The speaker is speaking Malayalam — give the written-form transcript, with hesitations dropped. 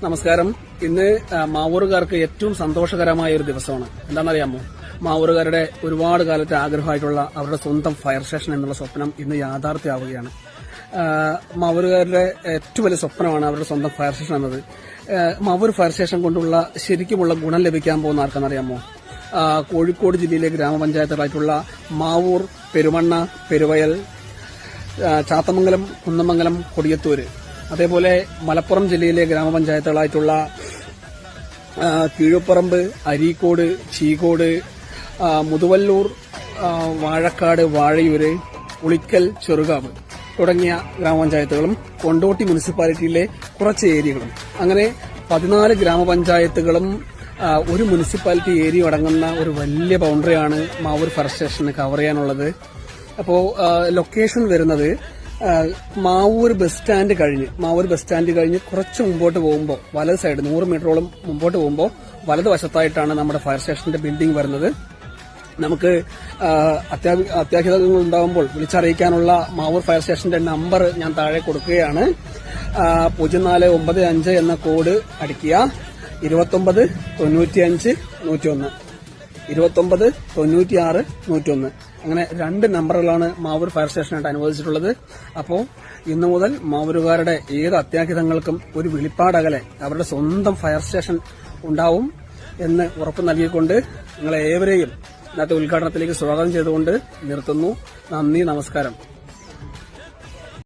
നമസ്കാരം. ഇന്ന് മാവൂറുകാർക്ക് ഏറ്റവും സന്തോഷകരമായ ഒരു ദിവസമാണ്. എന്താണെന്നറിയാമോ? മാവൂറുകാരുടെ ഒരുപാട് കാലത്തെ ആഗ്രഹമായിട്ടുള്ള അവരുടെ സ്വന്തം ഫയർ സ്റ്റേഷൻ എന്നുള്ള സ്വപ്നം ഇന്ന് യാഥാർത്ഥ്യമാവുകയാണ്. മാവൂറുകാരുടെ ഏറ്റവും വലിയ സ്വപ്നമാണ് അവരുടെ സ്വന്തം ഫയർ സ്റ്റേഷൻ എന്നത്. മാവൂർ ഫയർ സ്റ്റേഷൻ കൊണ്ടുള്ള ശരിക്കുമുള്ള ഗുണം ലഭിക്കാൻ പോകുന്ന ആർക്കെന്നറിയാമോ? കോഴിക്കോട് ജില്ലയിലെ ഗ്രാമപഞ്ചായത്തുകളായിട്ടുള്ള മാവൂർ, പെരുമണ്ണ, പെരുവയൽ, ചാത്തമംഗലം, കുന്നമംഗലം, കൊടിയത്തൂര്, അതേപോലെ മലപ്പുറം ജില്ലയിലെ ഗ്രാമപഞ്ചായത്തുകളായിട്ടുള്ള കീഴുപ്പറമ്പ്, അരീക്കോട്, ചീകോട്, മുതുവല്ലൂർ, വാഴക്കാട്, വാഴയൂര്, ഉളിക്കൽ, ചെറുകാവ് തുടങ്ങിയ ഗ്രാമപഞ്ചായത്തുകളും കൊണ്ടോട്ടി മുനിസിപ്പാലിറ്റിയിലെ കുറച്ച് ഏരിയകളും, അങ്ങനെ 14 ഗ്രാമപഞ്ചായത്തുകളും ഒരു മുനിസിപ്പാലിറ്റി ഏരിയ അടങ്ങുന്ന ഒരു വലിയ ബൗണ്ടറിയാണ് മാവൂർ ഫയർ സ്റ്റേഷന് കവർ ചെയ്യാനുള്ളത്. അപ്പോൾ ലൊക്കേഷൻ വരുന്നത് മാവൂർ ബസ് സ്റ്റാൻഡ് കഴിഞ്ഞ് കുറച്ച് മുമ്പോട്ട് പോകുമ്പോൾ വലത് സൈഡ് 100 മീറ്ററോളം മുമ്പോട്ട് പോകുമ്പോൾ വലതുവശത്തായിട്ടാണ് നമ്മുടെ ഫയർ സ്റ്റേഷന്റെ ബിൽഡിംഗ് വരുന്നത്. നമുക്ക് അത്യാഹിതങ്ങൾ ഉണ്ടാകുമ്പോൾ വിളിച്ചറിയിക്കാനുള്ള മാവൂർ ഫയർ സ്റ്റേഷന്റെ നമ്പർ ഞാൻ താഴെ കൊടുക്കുകയാണ്. 0495 എന്ന കോഡ് അടിക്കുക. 29 95 101, 29 96 101, അങ്ങനെ 2 നമ്പറുകളാണ് മാവൂർ ഫയർ സ്റ്റേഷനായിട്ട് അനുവദിച്ചിട്ടുള്ളത്. അപ്പോൾ ഇന്നു മുതൽ മാവൂരുകാരുടെ ഏത് അത്യാഹിതങ്ങൾക്കും ഒരു വിളിപ്പാടകലെ അവരുടെ സ്വന്തം ഫയർ സ്റ്റേഷൻ ഉണ്ടാവും എന്ന് ഉറപ്പ് നൽകിക്കൊണ്ട് നിങ്ങളെ ഏവരെയും ഇന്നത്തെ ഉദ്ഘാടനത്തിലേക്ക് സ്വാഗതം ചെയ്തുകൊണ്ട് നിർത്തുന്നു. നന്ദി, നമസ്കാരം.